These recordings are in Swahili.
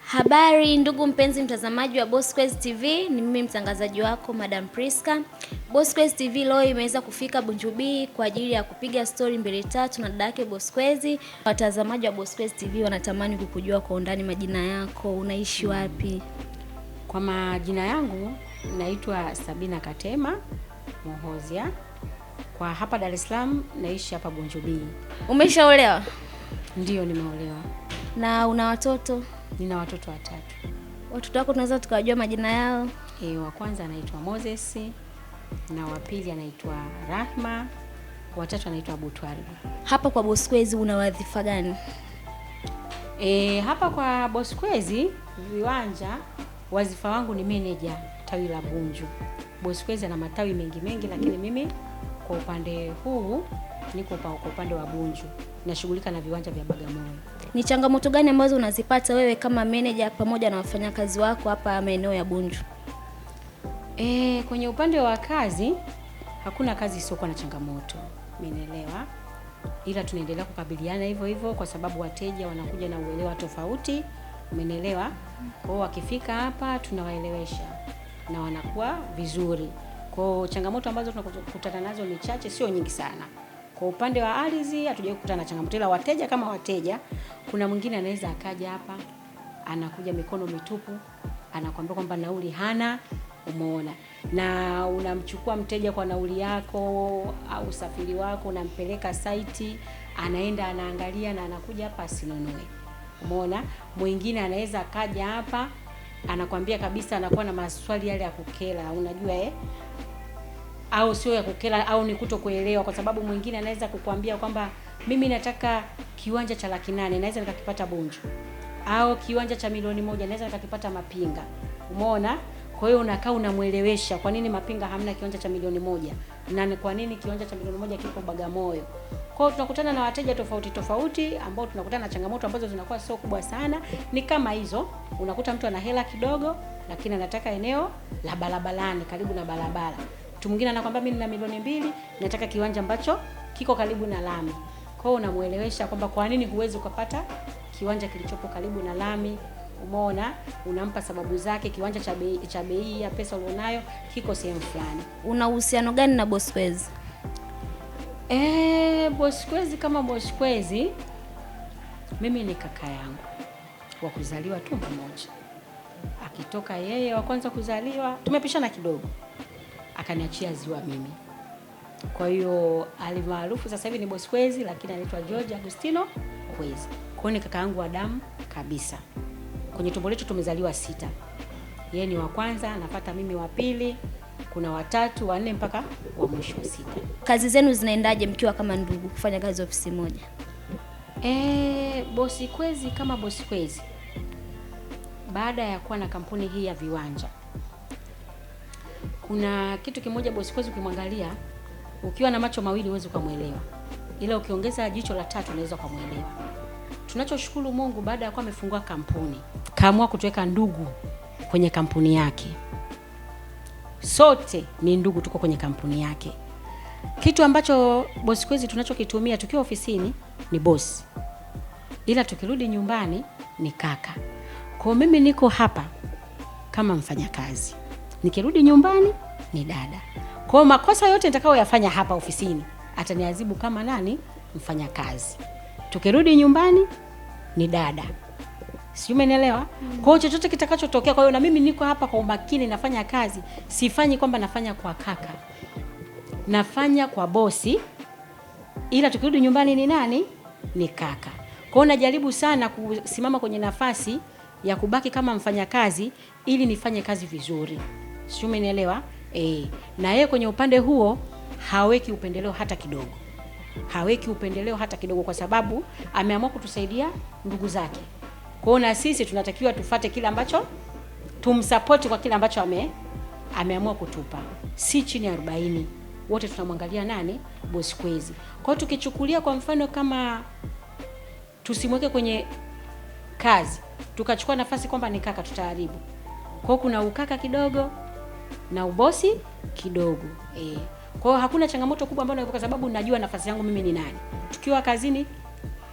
Habari ndugu mpenzi mtazamaji wa Bossquez TV, ni mimi mtangazaji wako Madam Priska. Bossquez TV leo imeweza kufika Bunjubi kwa ajili ya kupiga story mbili tatu na dada yake Bossquez. Watazamaji wa Bossquez TV wanatamani kukujua kwa undani majina yako, unaishi wapi? Kwa majina yangu naitwa Sabina Katema Mohozia. Kwa hapa Dar es Salaam naishi hapa Bunjubi. Umeshaolewa? Ndio, nimeolewa. Na una watoto? Nina watoto 3. Watoto wako tunaweza tukawajua majina yao? Wa kwanza anaitwa Moses, na wa pili anaitwa Rahma, wa tatu anaitwa Butwari. Hapa kwa Bossquez una wadhifa gani? Hapa kwa Bossquez Viwanja, wazifa wangu ni manager tawi la Bunju. Bossquez ana matawi mengi, lakini mimi kwa upande huu niko kwa upande wa Bunju. Nashughulika na viwanja vya Bagamoyo. Ni changamoto gani ambazo unazipata wewe kama manager pamoja na wafanyakazi wako hapa maeneo ya Bunju? Kwenye upande wa kazi hakuna kazi isiyokuwa na changamoto. Umeelewa? Ila tunaendelea kukabiliana hivyo kwa sababu wateja wanakuja na uelewa tofauti. Umeelewa? Kwa hiyo wakifika hapa tunawaelewesha na wanakuwa vizuri. Kwa hiyo changamoto ambazo tunakutana nazo ni chache, sio nyingi sana. Kwa upande wa ardhi hatujawahi kukutana na changamoto, ila wateja kama wateja, kuna mwingine anaweza akaja hapa anakuja mikono mitupu, anakuambia kwamba nauli hana, umeona. Na unamchukua mteja kwa nauli yako au usafiri wako, unampeleka site, anaenda anaangalia na anakuja hapa asinunue. Umeona? Mwingine anaweza akaja hapa anakuambia kabisa, anakuwa na maswali yale ya kukela, unajua au sio ya kukela au ni kutokuelewa, kwa sababu mwingine anaweza kukuambia kwamba mimi nataka kiwanja cha 800,000 naweza nikakipata Bunju, au kiwanja cha 1,000,000 naweza nikakipata Mapinga. Umeona? Kwa hiyo unakaa unamuelewesha kwa nini Mapinga hamna kiwanja cha 1,000,000 na kwa nini kiwanja cha 1,000,000 kipo Bagamoyo. Kwa hiyo tunakutana na wateja tofauti ambao tunakutana na changamoto ambazo zinakuwa sio kubwa sana. Ni kama hizo, unakuta mtu ana hela kidogo lakini anataka eneo la barabarani karibu na barabara. Mtu mwingine anakuambia mimi nina 2,000,000 nataka kiwanja ambacho kiko karibu na lami. Kwa hiyo unamuelewesha kwamba kwa nini huwezi ukapata kiwanja kilichopo karibu na lami. Umeona? Unampa sababu zake, kiwanja cha bei ya pesa ulionayo kiko sehemu fulani. Una uhusiano gani na Bossquez? Bossquez kama Bossquez, mimi ni kaka yangu wa kuzaliwa tumbo moja. Akitoka yeye wa kwanza kuzaliwa, tumepishana kidogo, akaniachia ziwa mimi. Kwa hiyo alimaarufu sasa hivi ni Bossquez, lakini anaitwa George Agustino Kwezi. Kwa hiyo ni kaka yangu wa damu kabisa. Kwenye tumbo letu tumezaliwa 6. Yeye ni wa kwanza, anafuata mimi wa pili, kuna wa 3, wa 4 mpaka wa mwisho wa 6. Kazi zenu zinaendaje mkiwa kama ndugu kufanya kazi ofisi moja? Bossquez kama Bossquez, baada ya kuwa na kampuni hii ya viwanja, kuna kitu kimoja Bossquez ukimwangalia ukiwa na macho mawili huwezi kumuelewa, ila ukiongeza jicho la 3 unaweza kumuelewa. Tunachoshukuru Mungu, baada ya kuwa amefungua kampuni, kaamua kutuweka ndugu kwenye kampuni yake. Sote ni ndugu, tuko kwenye kampuni yake. Kitu ambacho Bossquez tunachokitumia tukiwa ofisini ni boss, ila tukirudi nyumbani ni kaka. Kwa mimi niko hapa kama mfanyakazi, nikirudi nyumbani ni dada. Kwa makosa yote nitakayoyafanya hapa ofisini ataniadhibu kama nani? Mfanyakazi. Tukirudi nyumbani ni dada. Si umenielewa? Kwa hiyo chochote kitakachotokea, kwa hiyo na mimi niko hapa kwa umakini nafanya kazi, sifanyi kwamba nafanya kwa kaka. Nafanya kwa bosi, ila tukirudi nyumbani ni nani? Ni kaka. Kwa hiyo najaribu sana kusimama kwenye nafasi ya kubaki kama mfanyakazi ili nifanye kazi vizuri. Si umenielewa? Na yeye kwenye upande huo haweki upendeleo hata kidogo. Haweki upendeleo hata kidogo, kwa sababu ameamua kutusaidia ndugu zake. Kwa hiyo na sisi tunatakiwa tufate kile ambacho, tumsupport kwa kile ambacho ameamua kutupa. Si chini ya 40. Wote tunamwangalia nani? Bossquez. Kwa hiyo tukichukulia kwa mfano kama tusimweke kwenye kazi, tukachukua nafasi kwamba ni kaka, tutaharibu. Kwa hiyo kuna ukaka kidogo na ubosi kidogo. Kwa hiyo hakuna changamoto kubwa ambayo kwa sababu najua nafasi yangu mimi ni nani. Tukiwa kazini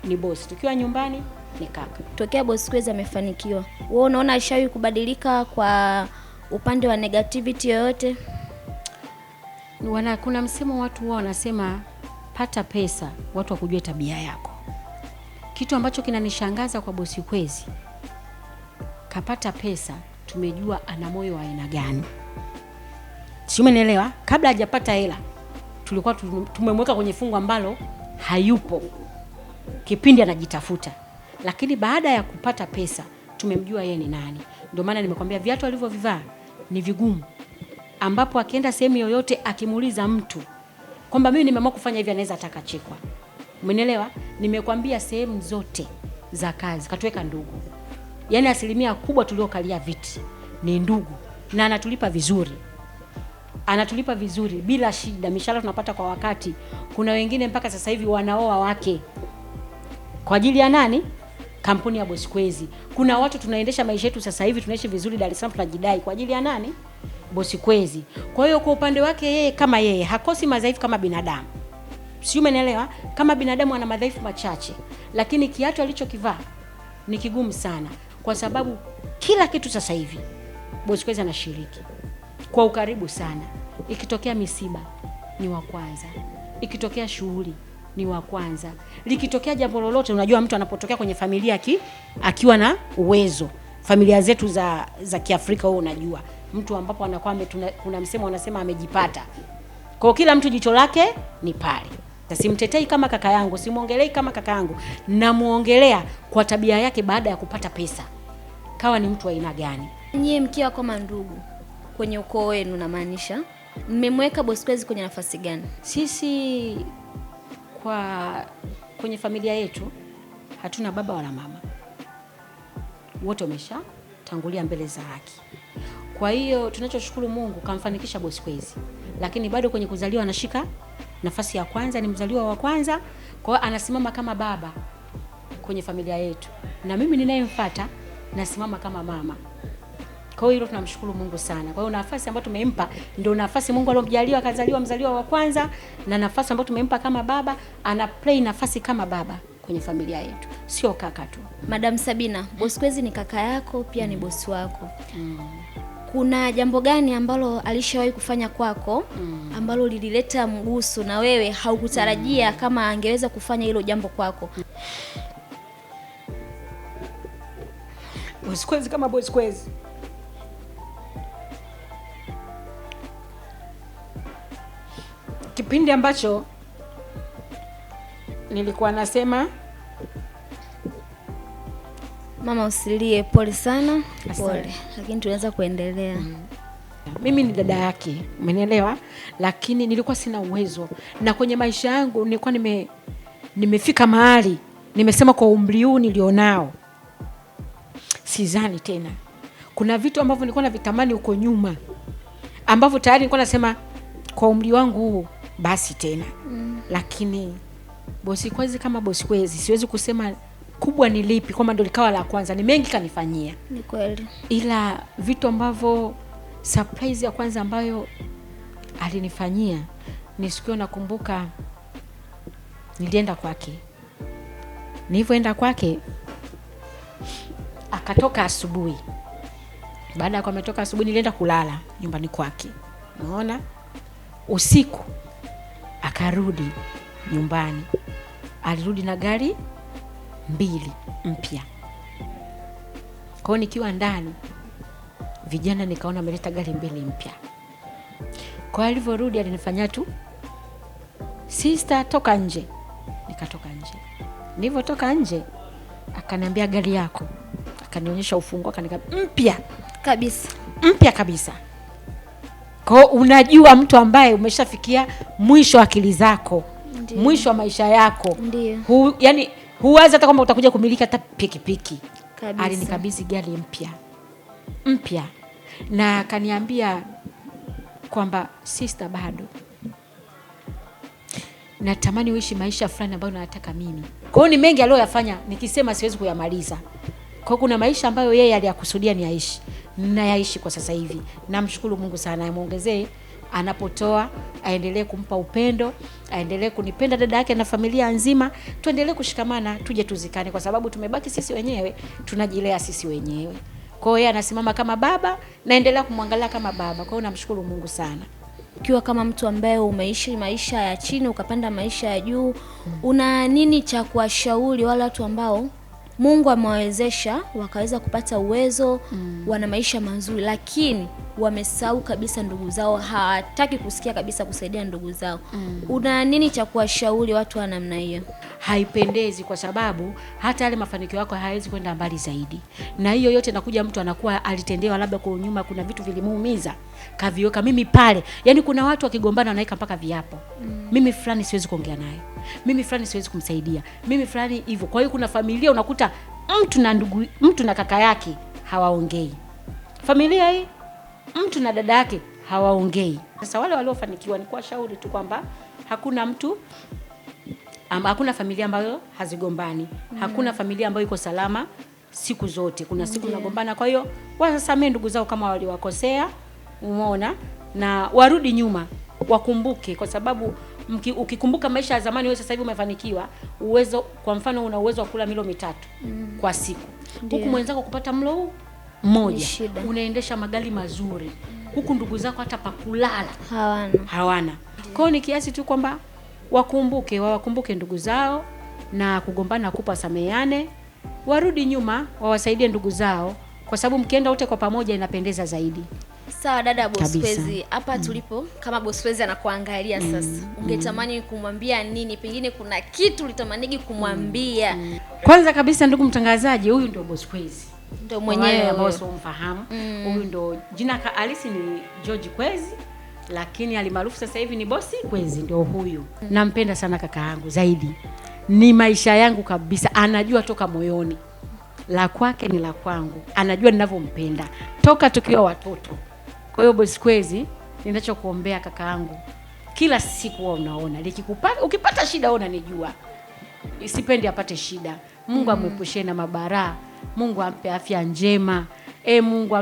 ni boss, tukiwa nyumbani ni kaka. Tokea Bosquez amefanikiwa, wewe unaona alishawahi kubadilika kwa upande wa negativity yoyote? Kuna msemo watu wao wanasema pata pesa watu wakujue tabia yako. Kitu ambacho kinanishangaza kwa Bosquez, kapata pesa, tumejua ana moyo wa aina gani. Si umeelewa? Kabla hajapata hela tulikuwa tumemweka kwenye fungu ambalo hayupo kipindi anajitafuta, lakini baada ya kupata pesa tumemjua yeye ni nani. Ndio maana nimekwambia viatu alivyovivaa ni vigumu, ambapo akienda sehemu yoyote akimuuliza mtu kwamba mimi nimeamua kufanya hivi, anaweza atakachekwa. Umeelewa? Nimekwambia sehemu zote za kazi katuweka ndugu. Yaani asilimia kubwa tuliokalia viti ni ndugu, na anatulipa vizuri. Anatulipa vizuri bila shida, mishahara tunapata kwa wakati. Kuna wengine mpaka sasa hivi wanaoa wake kwa ajili ya nani? Kampuni ya Bosquez. Kuna watu tunaendesha maisha yetu sasa hivi tunaishi vizuri Dar es Salaam tunajidai kwa ajili ya nani? Bosquez. Kwa hiyo kwa upande wake yeye kama yeye hakosi madhaifu kama binadamu. Si umeelewa? Kama binadamu ana madhaifu machache, lakini kiatu alichokivaa ni kigumu sana, kwa sababu kila kitu sasa hivi Bosquez anashiriki kwa ukaribu sana. Ikitokea misiba ni wa kwanza, ikitokea shughuli ni wa kwanza, likitokea jambo lolote. Unajua mtu anapotokea kwenye familia akiwa na uwezo, familia zetu za Kiafrika wewe unajua mtu ambapo anakuwa kuna msemo wanasema amejipata. Kwa kila mtu jicho lake ni pale. Simtetei kama kaka yangu, simuongelei kama kaka yangu, namuongelea kwa tabia yake baada ya kupata pesa. Kawa ni mtu wa aina gani? Nyie mkiwa kama ndugu kwenye ukoo wenu, namaanisha mmemweka Bosquez kwenye nafasi gani? Sisi kwenye familia yetu hatuna baba wala mama, wote wameshatangulia mbele za haki. Kwa hiyo tunachoshukuru Mungu kamfanikisha Bosquez, lakini bado kwenye kuzaliwa anashika nafasi ya kwanza, ni mzaliwa wa kwanza. Kwa hiyo anasimama kama baba kwenye familia yetu, na mimi ninayemfuata nasimama kama mama. Kwa hiyo tunamshukuru Mungu sana. Kwa hiyo nafasi ambayo tumempa ndio nafasi Mungu aliyomjalia, akazaliwa mzaliwa wa kwanza, na nafasi ambayo tumempa kama baba, ana play nafasi kama baba kwenye familia yetu, sio kaka tu. Madam Sabina, Bosquez ni kaka yako pia ni bosi wako. Kuna jambo gani ambalo alishawahi kufanya kwako ambalo lilileta mguso na wewe haukutarajia kama angeweza kufanya hilo jambo kwako? Bosquez kama Bosquez, kipindi ambacho nilikuwa nasema mama usilie, pole sana. Pole, lakini tunaweza kuendelea. Mimi ni dada yake, umenielewa? Lakini nilikuwa sina uwezo, na kwenye maisha yangu nilikuwa nimefika mahali nimesema kwa umri huu nilionao sizani tena. Kuna vitu ambavyo nilikuwa navitamani huko nyuma ambavyo tayari nilikuwa nasema kwa umri wangu huu basi tena. Lakini Bosquez kama Bosquez, siwezi kusema kubwa ni lipi kwamba ndio likawa la kwanza, ni mengi kanifanyia. Ni kweli. Ila vitu ambavyo surprise ya kwanza ambayo alinifanyia ni siku nakumbuka nilienda kwake. Nilivyoenda kwake akatoka asubuhi. Baada ya kumetoka asubuhi nilienda kulala nyumbani kwake. Unaona? Usiku akarudi nyumbani. Alirudi na gari 2 mpya. Kwa nikiwa ndani vijana nikaona ameleta gari 2 mpya. Kwa alivyorudi alinifanyia tu, "Sister, toka nje." Nikatoka nje. Nilivyotoka nje akaniambia gari yako. Akanionyesha ufunguo, akaniambia mpya kabisa. Mpya kabisa. Kwa unajua mtu ambaye umeshafikia mwisho wa akili zako, ndiyo, mwisho wa maisha yako. Ndiyo. Yani huwazi hata kwamba utakuja kumiliki hata pikipiki. Kabisa. Alinikabidhi gari mpya. Na akaniambia kwamba sister, bado natamani uishi maisha fulani ambayo nataka mimi. Kwa hiyo ni mengi aliyoyafanya nikisema siwezi kuyamaliza. Kwa kuna maisha ambayo yeye aliyakusudia ni aishi, na yaishi kwa sasa hivi. Namshukuru Mungu sana, amuongezee anapotoa aendelee kumpa upendo, aendelee kunipenda dada yake na familia nzima, tuendelee kushikamana, tuje tuzikane, kwa sababu tumebaki sisi wenyewe, tunajilea sisi wenyewe. Kwa hiyo yeye anasimama kama baba, naendelea kumwangalia kama baba. Kwa hiyo namshukuru Mungu sana. Ukiwa kama mtu ambaye umeishi maisha ya chini ukapanda maisha ya juu, una nini cha kuwashauri wale watu ambao Mungu amewawezesha wakaweza kupata uwezo, wana maisha mazuri, lakini wamesahau kabisa ndugu zao, hawataki kusikia kabisa kusaidia ndugu zao. Una nini cha kuwashauri watu wa namna hiyo? Haipendezi, kwa sababu hata yale mafanikio yako hayawezi kwenda mbali zaidi. Na hiyo yote nakuja mtu anakuwa alitendewa labda kwa nyuma, kuna vitu vilimuumiza, kaviweka mimi pale. Yaani kuna watu wakigombana wanaweka mpaka viapo. Mimi fulani siwezi kuongea naye. Mimi fulani siwezi kumsaidia. Mimi fulani hivyo. Kwa hiyo kuna familia unakuta mtu na kaka yake hawaongei. Familia hii mtu na dada yake hawaongei. Sasa wale waliofanikiwa ni kuwashauri tu kwamba hakuna familia ambayo hazigombani. Hakuna familia ambayo iko salama siku zote. Kuna siku nagombana. Kwa hiyo wasamee ndugu zao kama waliwakosea, umeona, na warudi nyuma, wakumbuke, kwa sababu ukikumbuka maisha ya zamani, wewe sasa hivi umefanikiwa, kwa mfano una uwezo wa kula milo 3 kwa siku. Huku mwenzako kupata mlo mmoja, unaendesha magari mazuri. Huku ndugu zako hata pakulala hawana. Kwa hiyo ni kiasi tu kwamba wakumbuke ndugu zao, na kugombana kupa sameane, warudi nyuma, wawasaidie ndugu zao, kwa sababu mkienda wote kwa pamoja inapendeza zaidi. Sawa dada Bosquez, hapa tulipo kama Bosquez anakuangalia sasa, ungetamani kumwambia nini? Pengine kuna kitu ulitamanigi kumwambia. Kwanza kabisa ndugu mtangazaji, huyu ndio Bosquez. Ndio mwenyewe ambao sio mfahamu. Huyu ndio jina halisi ni George Kwezi, lakini alimaarufu sasa hivi ni Bosi Kwezi, ndio huyu. Nampenda sana kaka yangu zaidi. Ni maisha yangu kabisa. Anajua toka moyoni. La kwake ni la kwangu. Anajua ninavyompenda toka tukiwa watoto. Kwa hiyo Bosi Kwezi, ninachokuombea kaka yangu, kila siku wao unaona, ukipata shida unanijua. Sipendi apate shida. Mungu amwepushie na mabaraa. Mungu ampe afya njema. Mungu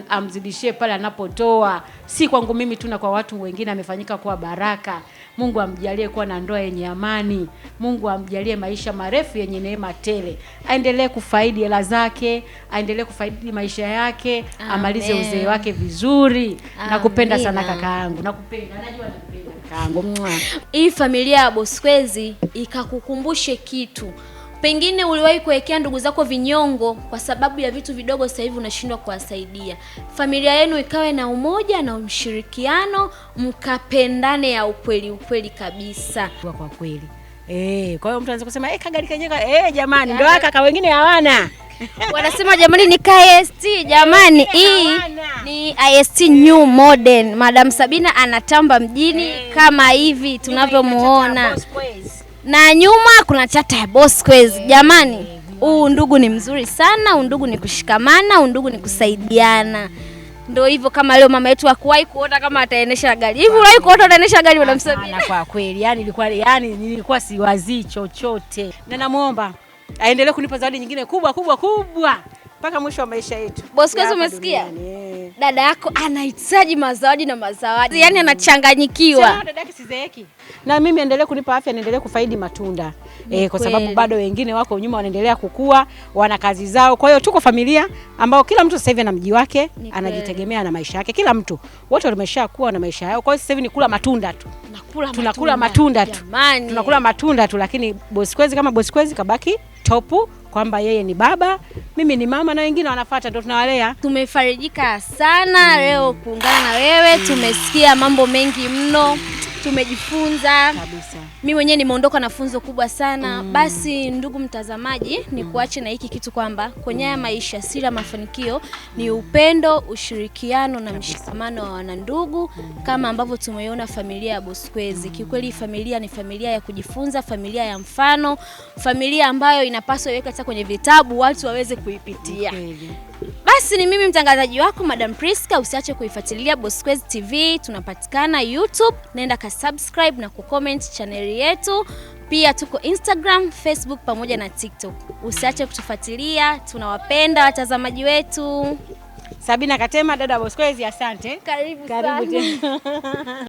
amzidishie pale anapotoa. Si kwangu mimi tu, na kwa watu wengine amefanyika kuwa baraka. Mungu amjalie kuwa na ndoa yenye amani. Mungu amjalie maisha marefu yenye neema tele. Aendelee kufaidi hela zake, aendelee kufaidi maisha yake, amalize uzee wake vizuri. Nakupenda sana kaka yangu. Nakupenda. Najua nakupenda kaka yangu. Hii familia ya Bosquez ikakukumbushe kitu. Pengine uliwahi kuwekea ndugu zako vinyongo kwa sababu ya vitu vidogo, sasa hivi unashindwa kuwasaidia. Familia yenu ikawe na umoja na ushirikiano, mkapendane ya ukweli kabisa. Kwa kweli. Kwa hiyo mtu anaweza kusema kagari kenyeka, jamani ndio kaka wengine hawana. Wanasema jamani ni KST, jamani hii ni IST New Modern. Madam Sabina anatamba mjini kama hivi tunavyomuona. Na nyuma kuna chata ya Bosquez. Jamani, huu ndugu ni mzuri sana, undugu ni kushikamana, undugu ni kusaidiana. Ndio hivyo, kama leo mama yetu hakuwahi kuona kama ataendesha gari. Hivi uliwahi kuona ataendesha gari Madam Sabina? Kwa kweli, nilikuwa siwazii chochote. Na namuomba aendelee kunipa zawadi nyingine kubwa mpaka mwisho wa maisha yetu. Bosquez, umesikia? Dada yako anahitaji mazawadi na mazawadi. Yaani anachanganyikiwa. Sasa dada yake sizeeki. Na mimi endelee kunipa afya, niendelee kufaidi matunda. Kwa sababu bado wengine wako nyuma wanaendelea kukua, wana kazi zao. Kwa hiyo tuko familia ambao kila mtu sasa hivi ana mji wake, anajitegemea na maisha yake. Kila mtu, wote wameshakuwa na maisha yao. Kwa hiyo sasa hivi ni kula matunda tu. Tunakula matunda tu. Tunakula matunda tu, lakini Bosquez kama Bosquez kabaki topu, kwamba yeye ni baba, mimi ni mama, na wengine wanafuata, ndio tunawalea. Tumefarijika sana leo kuungana na wewe. Tumesikia mambo mengi mno, tumejifunza kabisa. Mimi mwenyewe nimeondoka na funzo kubwa sana. Basi ndugu mtazamaji, ni kuache na hiki kitu kwamba kwenye haya maisha siri ya mafanikio ni upendo, ushirikiano na mshikamano wa wanandugu, kama ambavyo tumeiona familia ya Bosquez. Kikweli familia ni familia ya kujifunza, familia ya mfano, familia ambayo inapaswa iweke hata kwenye vitabu watu waweze kuipitia. Basi ni mimi mtangazaji wako Madam Priska. Usiache kuifuatilia Bosquez TV. Tunapatikana YouTube, nenda ka subscribe na kucomment channel yetu. Pia tuko Instagram, Facebook pamoja na TikTok. Usiache kutufuatilia. Tunawapenda watazamaji wetu. Sabina Katema, dada Boskwezi, asante. Karibu Karibu sana. tena.